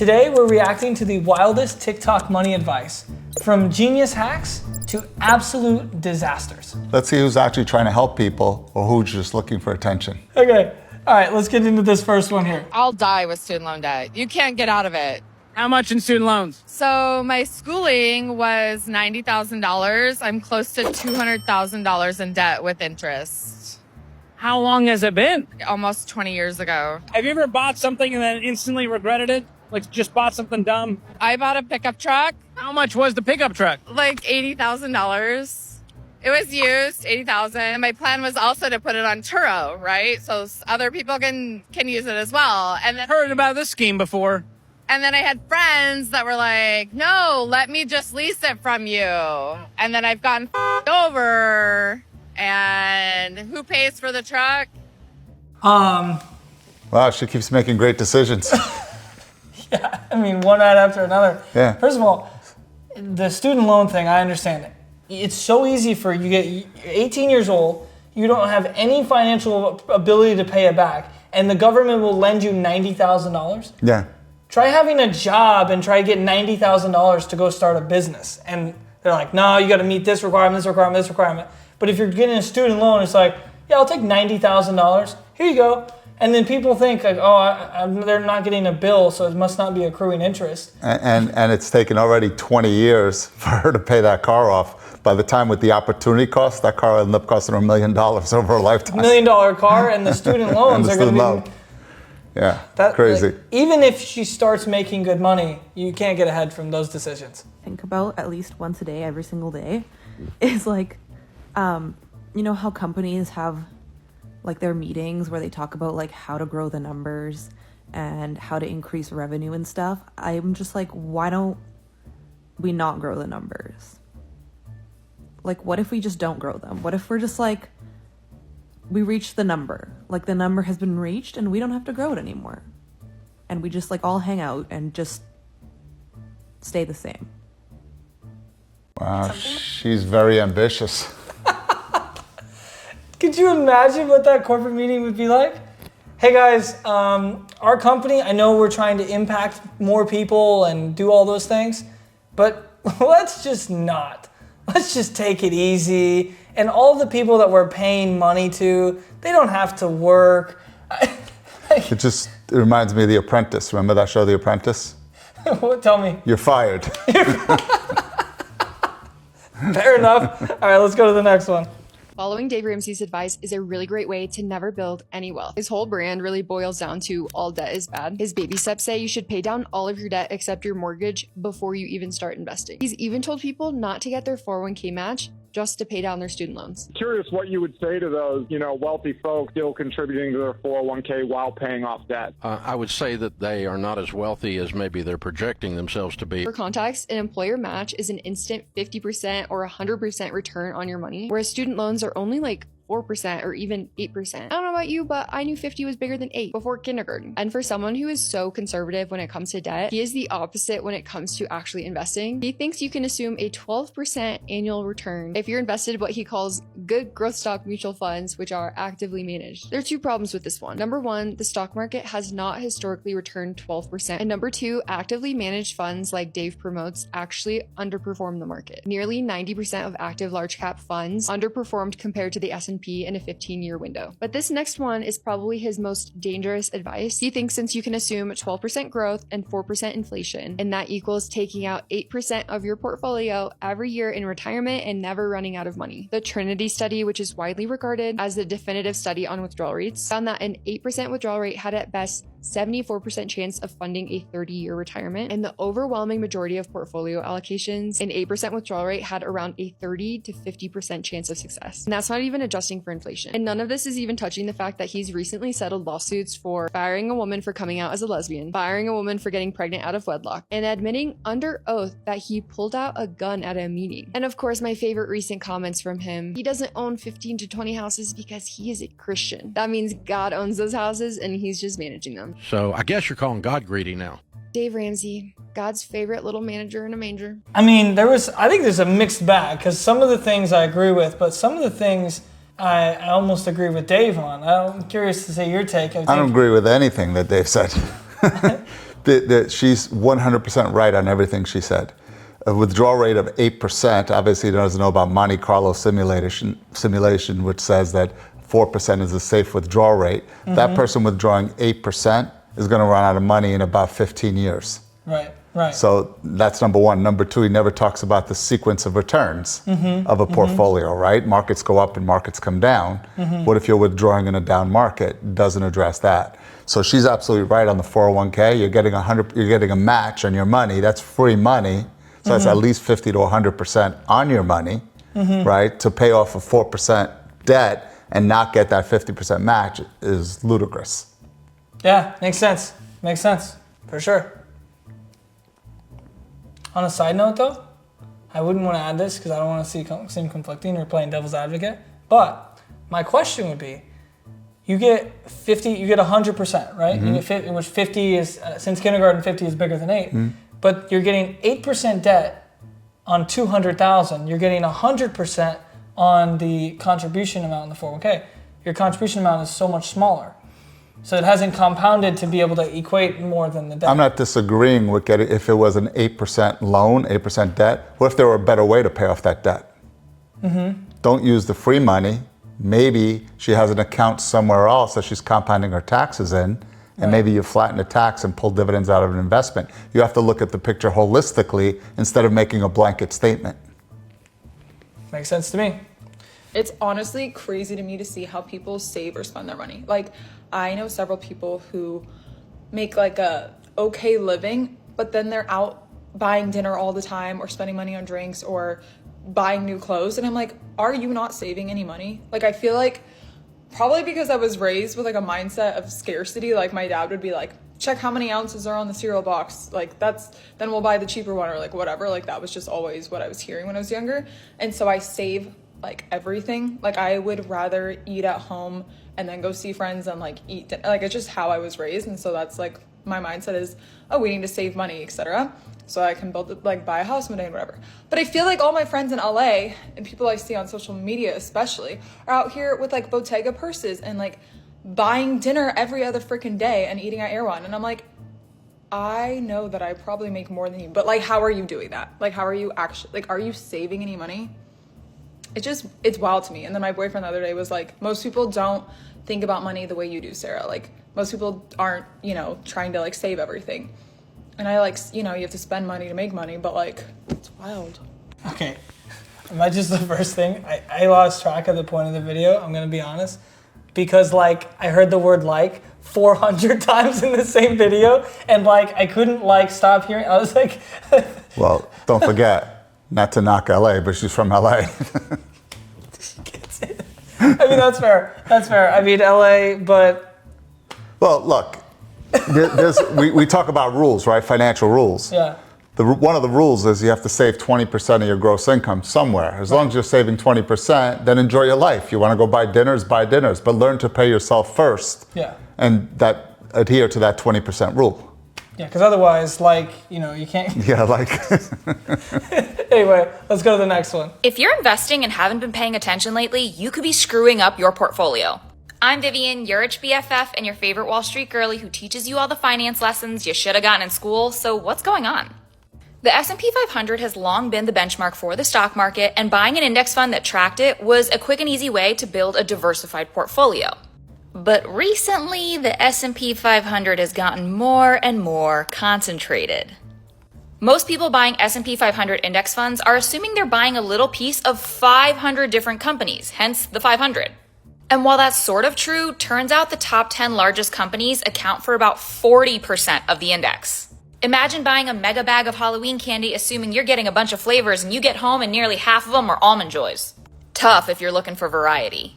Today we're reacting to the wildest TikTok money advice, from genius hacks to absolute disasters. Let's see who's actually trying to help people or who's just looking for attention. Okay, all right, let's get into this first one here. I'll die with student loan debt. You can't get out of it. How much in student loans? So my schooling was $90,000. I'm close to $200,000 in debt with interest. How long has it been? Almost 20 years ago. Have you ever bought something and then instantly regretted it? Like just bought something dumb? I bought a pickup truck, How much was the pickup truck? like $80,000. It was used, $80,000. My plan was also to put it on Turo, right? So other people can use it as well. And then Heard about this scheme before. I had friends that were like, no, let me just lease it from you. And then I've gotten over. And who pays for the truck? Wow, she keeps making great decisions. Yeah, I mean, one right after another. Yeah. First of all, the student loan thing, I understand it. It's so easy for you you're 18 years old, you don't have any financial ability to pay it back, and the government will lend you $90,000. Yeah. Try having a job and try to get $90,000 to go start a business. And they're like, no, you got to meet this requirement, this requirement, this requirement. But if you're getting a student loan, it's like, yeah, I'll take $90,000. Here you go. And then people think like, oh, they're not getting a bill, so it must not be accruing interest. And it's taken already 20 years for her to pay that car off. By the time with the opportunity cost, that car ended up costing her $1 million over a lifetime. $1 million car and the student loans are going to be... Yeah, crazy. Like, even if she starts making good money, you can't get ahead from those decisions. Think about at least once a day, every single day, is like, you know how companies have like their meetings where they talk about like how to grow the numbers and how to increase revenue and stuff. I'm just like, why don't we not grow the numbers? Like, what if we just don't grow them? What if we're just like, we reached the number, like the number has been reached and we don't have to grow it anymore. And we just like all hang out and just stay the same. Wow, she's very ambitious. Could you imagine what that corporate meeting would be like? Hey guys, our company, I know we're trying to impact more people and do all those things, but let's just not. Let's just take it easy. And all the people that we're paying money to, they don't have to work. It reminds me of The Apprentice. Remember that show, The Apprentice? Tell me. You're fired. Fair enough. All right, let's go to the next one. Following Dave Ramsey's advice is a really great way to never build any wealth. His whole brand really boils down to all debt is bad. His baby steps say you should pay down all of your debt except your mortgage before you even start investing. He's even told people not to get their 401k match just to pay down their student loans. Curious what you would say to those, wealthy folks still contributing to their 401k while paying off debt. I would say that they are not as wealthy as maybe they're projecting themselves to be. For context, an employer match is an instant 50% or 100% return on your money, whereas student loans are only like 4% or even 8%. I don't know about you, but I knew 50 was bigger than 8 before kindergarten. And for someone who is so conservative when it comes to debt, he is the opposite when it comes to actually investing. He thinks you can assume a 12% annual return if you're invested in what he calls good growth stock mutual funds, which are actively managed. There are two problems with this one. Number one, the stock market has not historically returned 12%. And number two, actively managed funds like Dave promotes actually underperform the market. Nearly 90% of active large cap funds underperformed compared to the S&P in a 15-year window. But this next one is probably his most dangerous advice. He thinks since you can assume 12% growth and 4% inflation, and that equals taking out 8% of your portfolio every year in retirement and never running out of money. The Trinity study, which is widely regarded as the definitive study on withdrawal rates, found that an 8% withdrawal rate had at best 74% chance of funding a 30-year retirement, and the overwhelming majority of portfolio allocations, an 8% withdrawal rate had around a 30 to 50% chance of success. And that's not even adjusting for inflation. And none of this is even touching the fact that he's recently settled lawsuits for firing a woman for coming out as a lesbian, firing a woman for getting pregnant out of wedlock, and admitting under oath that he pulled out a gun at a meeting. And of course, my favorite recent comments from him, he doesn't own 15 to 20 houses because he is a Christian. That means God owns those houses and he's just managing them. So I guess you're calling God greedy now. Dave Ramsey, God's favorite little manager in a manger. I mean, I think there's a mixed bag, because some of the things I agree with, but some of the things I almost agree with Dave on. I'm curious to see your take. I don't agree with anything that Dave said. She's 100% right on everything she said. A withdrawal rate of 8%, obviously doesn't know about Monte Carlo simulation, which says that 4% is a safe withdrawal rate. That person withdrawing 8% is going to run out of money in about 15 years. Right. So that's number one. Number two, he never talks about the sequence of returns of a portfolio, right? Markets go up and markets come down. What if you're withdrawing in a down market? Doesn't address that. So she's absolutely right on the 401k. You're getting a match on your money. That's free money. So that's at least 50 to 100% on your money, right? To pay off a 4% debt and not get that 50% match is ludicrous. Yeah, makes sense. Makes sense, for sure. On a side note though, I wouldn't want to add this because I don't want to seem conflicting or playing devil's advocate, but my question would be, you get 100%, right? You get which 50 is, since kindergarten, 50 is bigger than 8, but you're getting 8% debt on 200,000. You're getting 100% on the contribution amount in the 401k. Your contribution amount is so much smaller. So it hasn't compounded to be able to equate more than the debt. I'm not disagreeing with getting, if it was an 8% loan, 8% debt, what if there were a better way to pay off that debt? Don't use the free money. Maybe she has an account somewhere else that she's compounding her taxes in, and maybe you flatten the tax and pull dividends out of an investment. You have to look at the picture holistically instead of making a blanket statement. Makes sense to me. It's honestly crazy to me to see how people save or spend their money. Like, I know several people who make like a okay living, but then they're out buying dinner all the time or spending money on drinks or buying new clothes. And I'm like, are you not saving any money? Like, I feel like probably because I was raised with like a mindset of scarcity. Like, my dad would be like, check how many ounces are on the cereal box. Like, then we'll buy the cheaper one or like whatever. Like, that was just always what I was hearing when I was younger. And so I save like everything. Like, I would rather eat at home and then go see friends and like eat dinner. Like, it's just how I was raised. And so that's like my mindset is, oh, we need to save money, etc. So I can buy a house one day and whatever. But I feel like all my friends in LA and people I see on social media especially are out here with like Bottega purses and like buying dinner every other freaking day and eating at Erewhon. And I'm like, I know that I probably make more than you, but like, how are you doing that? Like, how are you actually, like, are you saving any money? It's wild to me. And then my boyfriend the other day was like, most people don't think about money the way you do, Sarah. Like, most people aren't, trying to like save everything. And I like, you have to spend money to make money, but like, it's wild. Okay. Am I just the first thing? I lost track of the point of the video, I'm going to be honest. Because like, I heard the word like 400 times in the same video. And like, I couldn't like stop hearing. I was like. Well, don't forget, not to knock LA, but she's from LA. I mean, that's fair. That's fair. I mean, LA, but. Well, look, we talk about rules, right? Financial rules. Yeah. One of the rules is you have to save 20% of your gross income somewhere. As long as you're saving 20%, then enjoy your life. You want to go buy dinners, but learn to pay yourself first. Yeah. And adhere to that 20% rule. Yeah, because otherwise, like, you can't. Yeah, like. Anyway, let's go to the next one. If you're investing and haven't been paying attention lately, you could be screwing up your portfolio. I'm Vivian, your BFF, and your favorite Wall Street girlie who teaches you all the finance lessons you should have gotten in school. So what's going on? The S&P 500 has long been the benchmark for the stock market, and buying an index fund that tracked it was a quick and easy way to build a diversified portfolio. But recently, the S&P 500 has gotten more and more concentrated. Most people buying S&P 500 index funds are assuming they're buying a little piece of 500 different companies, hence the 500. And while that's sort of true, turns out the top 10 largest companies account for about 40% of the index. Imagine buying a mega bag of Halloween candy assuming you're getting a bunch of flavors and you get home and nearly half of them are Almond Joys. Tough if you're looking for variety.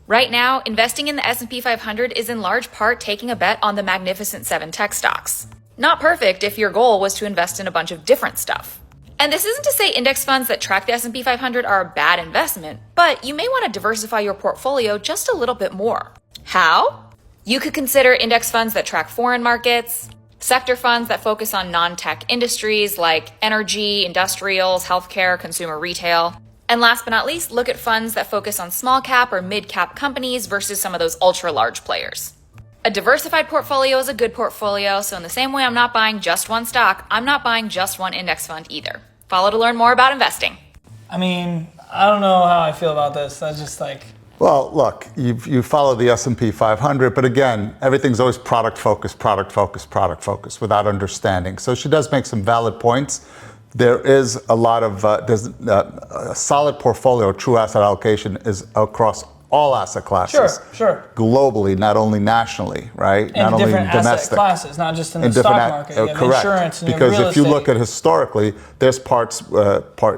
Right now, investing in the S&P 500 is in large part taking a bet on the Magnificent 7 tech stocks. Not perfect if your goal was to invest in a bunch of different stuff. And this isn't to say index funds that track the S&P 500 are a bad investment, but you may want to diversify your portfolio just a little bit more. How? You could consider index funds that track foreign markets, sector funds that focus on non-tech industries like energy, industrials, healthcare, consumer retail. And last but not least, look at funds that focus on small cap or mid cap companies versus some of those ultra large players. A diversified portfolio is a good portfolio, so in the same way I'm not buying just one stock, I'm not buying just one index fund either. Follow to learn more about investing. I mean, I don't know how I feel about this. That's just like... Well, look, you follow the S&P 500, but again, everything's always product focused without understanding. So she does make some valid points. There is a lot of, a solid portfolio, true asset allocation is across all asset classes. Sure. Globally, not only nationally, right? And not only different domestic. asset classes, not just in the stock market. You have correct. insurance and you have Because real if you estate. look at historically, there's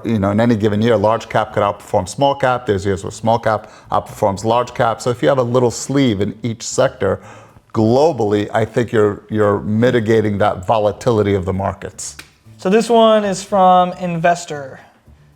in any given year, large cap could outperform small cap. There's years where small cap outperforms large cap. So if you have a little sleeve in each sector, globally, I think you're mitigating that volatility of the markets. So this one is from Investor.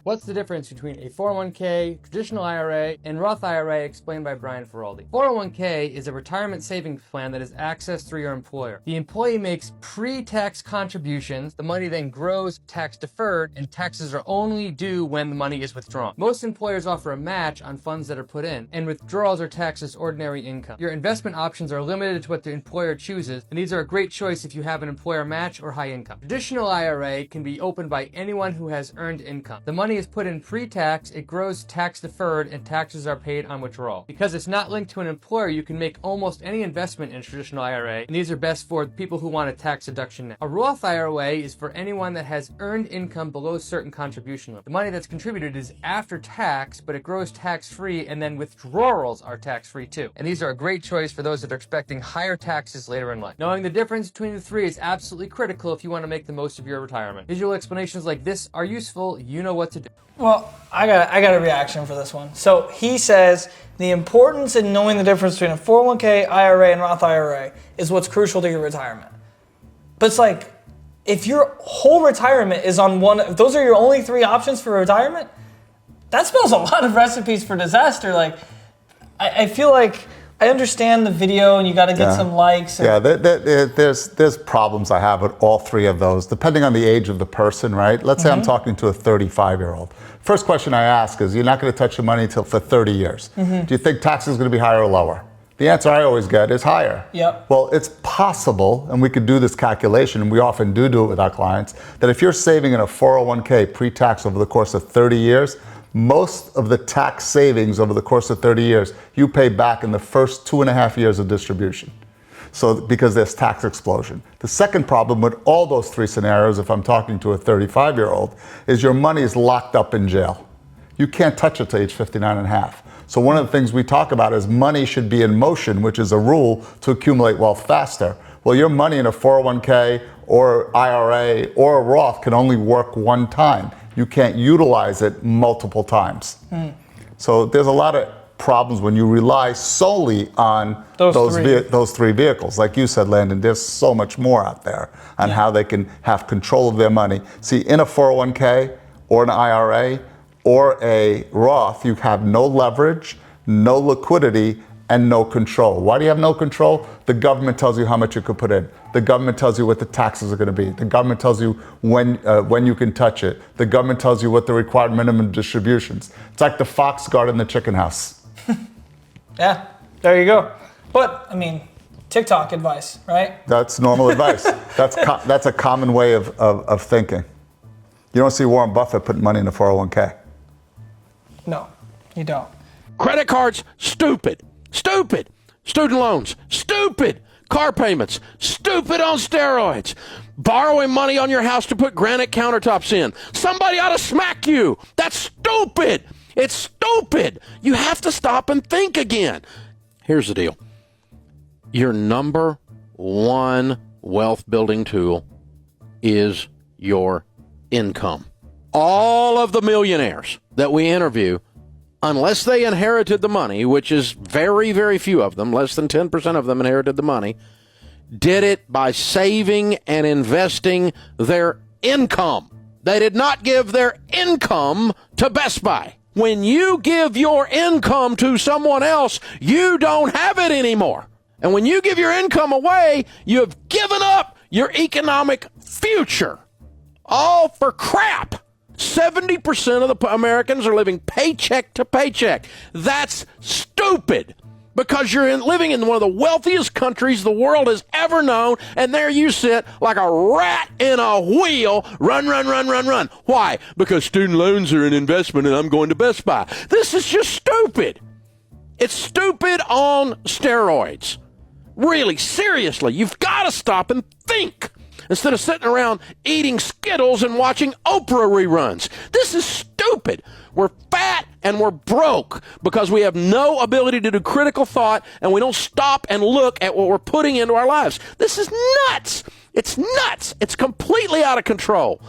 What's the difference between a 401k, traditional IRA, and Roth IRA explained by Brian Feroldi? 401k is a retirement savings plan that is accessed through your employer. The employee makes pre-tax contributions, the money then grows tax deferred, and taxes are only due when the money is withdrawn. Most employers offer a match on funds that are put in, and withdrawals are taxed as ordinary income. Your investment options are limited to what the employer chooses, and these are a great choice if you have an employer match or high income. Traditional IRA can be opened by anyone who has earned income. The money is put in pre-tax, it grows tax deferred, and taxes are paid on withdrawal. Because it's not linked to an employer, you can make almost any investment in a traditional IRA, and these are best for people who want a tax deduction now. A Roth IRA is for anyone that has earned income below certain contribution limit. The money that's contributed is after tax, but it grows tax-free, and then withdrawals are tax-free too. And these are a great choice for those that are expecting higher taxes later in life. Knowing the difference between the three is absolutely critical if you want to make the most of your retirement. Visual explanations like this are useful. You know what to do. Well, I got a reaction for this one. So he says the importance in knowing the difference between a 401k, IRA, and Roth IRA is what's crucial to your retirement. But it's like, if your whole retirement is on one, if those are your only three options for retirement, that spells a lot of recipes for disaster. Like, I feel like I understand the video and you got to get some likes. There's problems I have with all three of those, depending on the age of the person, right? Let's say I'm talking to a 35-year-old. First question I ask is, you're not going to touch your money until for 30 years. Do you think taxes are going to be higher or lower? The answer I always get is higher. Yep. Well, it's possible, and we could do this calculation, and we often do it with our clients, that if you're saving in a 401k pre-tax over the course of 30 years, most of the tax savings over the course of 30 years, you pay back in the first 2.5 years of distribution. So, because there's tax explosion. The second problem with all those three scenarios, if I'm talking to a 35-year-old, is your money is locked up in jail. You can't touch it till age 59 and a half. So one of the things we talk about is money should be in motion, which is a rule to accumulate wealth faster. Well, your money in a 401k or IRA or a Roth can only work one time. You can't utilize it multiple times. So there's a lot of problems when you rely solely on those three vehicles. Like you said, Landon, there's so much more out there on how they can have control of their money. See, in a 401k or an IRA or a Roth, you have no leverage, no liquidity, and no control. Why do you have no control? The government tells you how much you could put in. The government tells you what the taxes are going to be. The government tells you when you can touch it. The government tells you what the required minimum distributions. It's like the fox guarding the chicken house. Yeah, there you go. But, I mean, TikTok advice, right? That's normal advice. That's a common way of thinking. You don't see Warren Buffett putting money in a 401k. No, you don't. Credit cards, stupid. Stupid. Student loans, stupid. Car payments, stupid on steroids. Borrowing money on your house to put granite countertops in. Somebody ought to smack you. That's stupid. It's stupid. You have to stop and think again. Here's the deal. Your number one wealth building tool is your income. All of the millionaires that we interview, unless they inherited the money, which is very, very few of them, less than 10% of them inherited the money, did it by saving and investing their income. They did not give their income to Best Buy. When you give your income to someone else, you don't have it anymore. And when you give your income away, you have given up your economic future. All for crap. 70% of the Americans are living paycheck to paycheck. That's stupid. because you're living in one of the wealthiest countries the world has ever known, and there you sit like a rat in a wheel, run. Why? Because student loans are an investment and I'm going to Best Buy. This is just stupid. It's stupid on steroids. Really, seriously, you've got to stop and think instead of sitting around eating Skittles and watching Oprah reruns. This is stupid. We're fat and we're broke because we have no ability to do critical thought and we don't stop and look at what we're putting into our lives. This is nuts. It's nuts. It's completely out of control.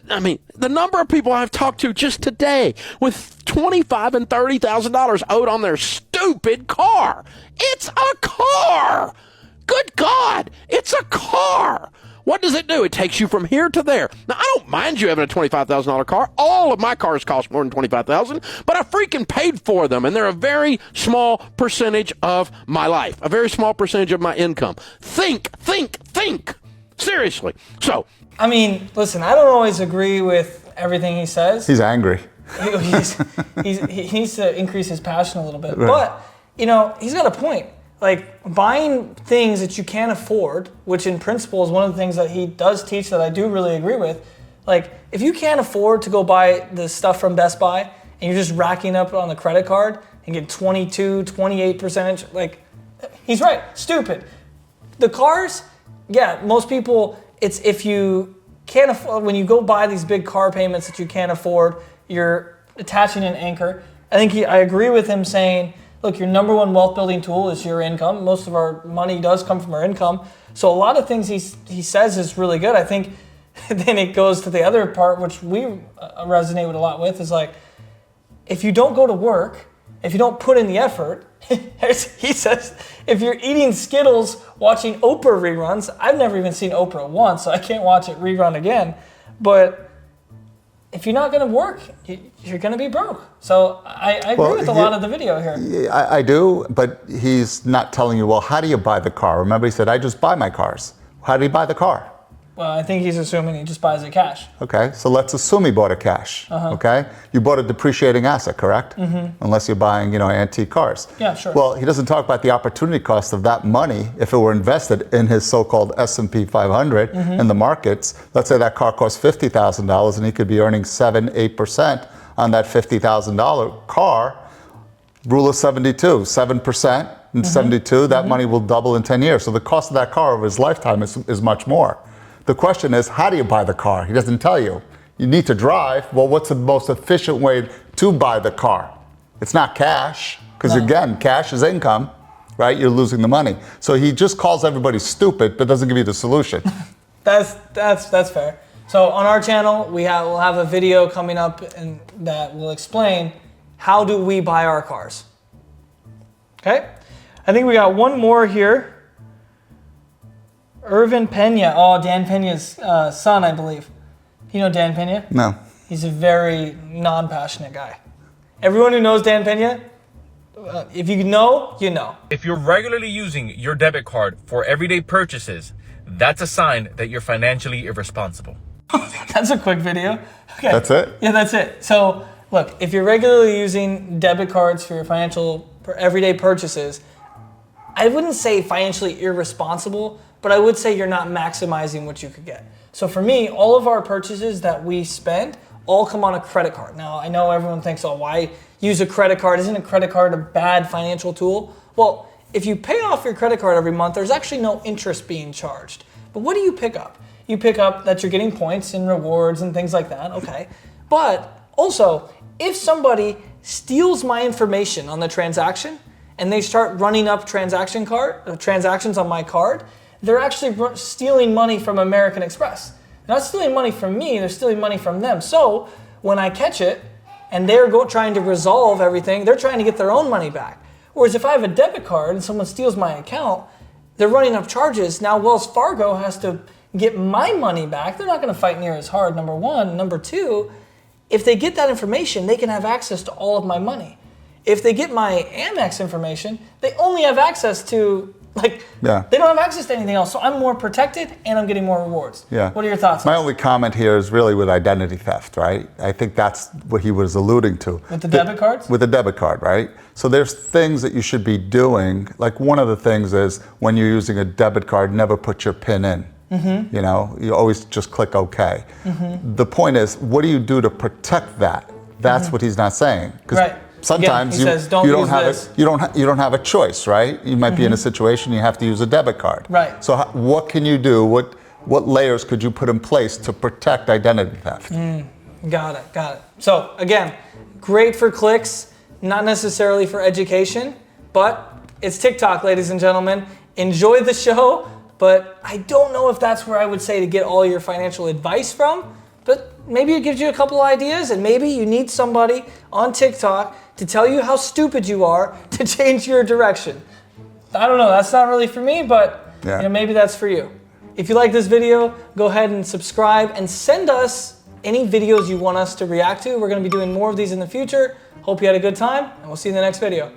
I mean, the number of people I've talked to just today with $25,000 and $30,000 owed on their stupid car. It's a car. Good God. It's a car. What does it do? It takes you from here to there. Now, I don't mind you having a $25,000 car. All of my cars cost more than $25,000, but I freaking paid for them, and they're a very small percentage of my life, a very small percentage of my income. Think. Seriously. I mean, listen, I don't always agree with everything he says. He's angry. He needs to increase his passion a little bit. Right. But, you know, he's got a point. Like, buying things that you can't afford, which in principle is one of the things that he does teach that I do really agree with. Like, if you can't afford to go buy the stuff from Best Buy and you're just racking up on the credit card and get 22, 28%, like, he's right, stupid. The cars, yeah, most people, it's if you can't afford, when you go buy these big car payments that you can't afford, you're attaching an anchor. I agree with him saying, look, your number one wealth building tool is your income. Most of our money does come from our income. So a lot of things he says is really good. I think then it goes to the other part, which we resonate with a lot with, is like, if you don't go to work, if you don't put in the effort, he says, if you're eating Skittles, watching Oprah reruns, I've never even seen Oprah once, so I can't watch it rerun again. But if you're not going to work, you're going to be broke. So I agree with a lot of the video here. I do, but he's not telling you, well, how do you buy the car? Remember, he said, I just buy my cars. How do you buy the car? Well, I think he's assuming he just buys it cash. Okay, so let's assume he bought it cash. Okay, you bought a depreciating asset, correct? Unless you're buying, antique cars. Yeah, sure. Well, he doesn't talk about the opportunity cost of that money if it were invested in his so-called S&P 500 in the markets. Let's say that car costs $50,000 and he could be earning 7-8% on that $50,000 car. Rule of 72, 7% and 72, that money will double in 10 years. So the cost of that car over his lifetime is much more. The question is, how do you buy the car? He doesn't tell you. You need to drive. Well, what's the most efficient way to buy the car? It's not cash, because again, cash is income, right? You're losing the money. So he just calls everybody stupid, but doesn't give you the solution. That's fair. So on our channel, we'll have a video coming up and that will explain how do we buy our cars. Okay? I think we got one more here. Irvin Pena. Oh, Dan Pena's son, I believe. You know Dan Pena? No. He's a very non-passionate guy. Everyone who knows Dan Pena, if you know, you know. If you're regularly using your debit card for everyday purchases, that's a sign that you're financially irresponsible. That's a quick video. Okay. That's it? Yeah, that's it. So, look, if you're regularly using debit cards for everyday purchases, I wouldn't say financially irresponsible, but I would say you're not maximizing what you could get. So for me, all of our purchases that we spend all come on a credit card. Now, I know everyone thinks, oh, why use a credit card? Isn't a credit card a bad financial tool? Well, if you pay off your credit card every month, there's actually no interest being charged. But what do you pick up? You pick up that you're getting points and rewards and things like that, okay. But also, if somebody steals my information on the transaction and they start running up transactions on my card, they're actually stealing money from American Express. They're not stealing money from me, they're stealing money from them. So when I catch it and they're trying to resolve everything, they're trying to get their own money back. Whereas if I have a debit card and someone steals my account, they're running up charges. Now Wells Fargo has to get my money back. They're not gonna fight near as hard, number one. Number two, if they get that information, they can have access to all of my money. If they get my Amex information, they only have access to Like, Yeah. they don't have access to anything else. So I'm more protected and I'm getting more rewards. Yeah. What are your thoughts My on only comment here is really with identity theft, right? I think that's what he was alluding to. With the debit cards? With the debit card, right? So there's things that you should be doing. Like one of the things is when you're using a debit card, never put your PIN in. Mm-hmm. You know, you always just click OK. Mm-hmm. The point is, what do you do to protect that? That's what he's not saying. 'Cause Right. sometimes Again, he says, don't use have this. you don't have a choice, right? You might be in a situation you have to use a debit card. Right. So what can you do? What layers could you put in place to protect identity theft? Got it. So again, great for clicks, not necessarily for education, but it's TikTok, ladies and gentlemen. Enjoy the show, but I don't know if that's where I would say to get all your financial advice from, but maybe it gives you a couple ideas, and maybe you need somebody on TikTok to tell you how stupid you are to change your direction. I don't know, that's not really for me, but maybe that's for you. If you like this video, go ahead and subscribe and send us any videos you want us to react to. We're gonna be doing more of these in the future. Hope you had a good time, and we'll see you in the next video.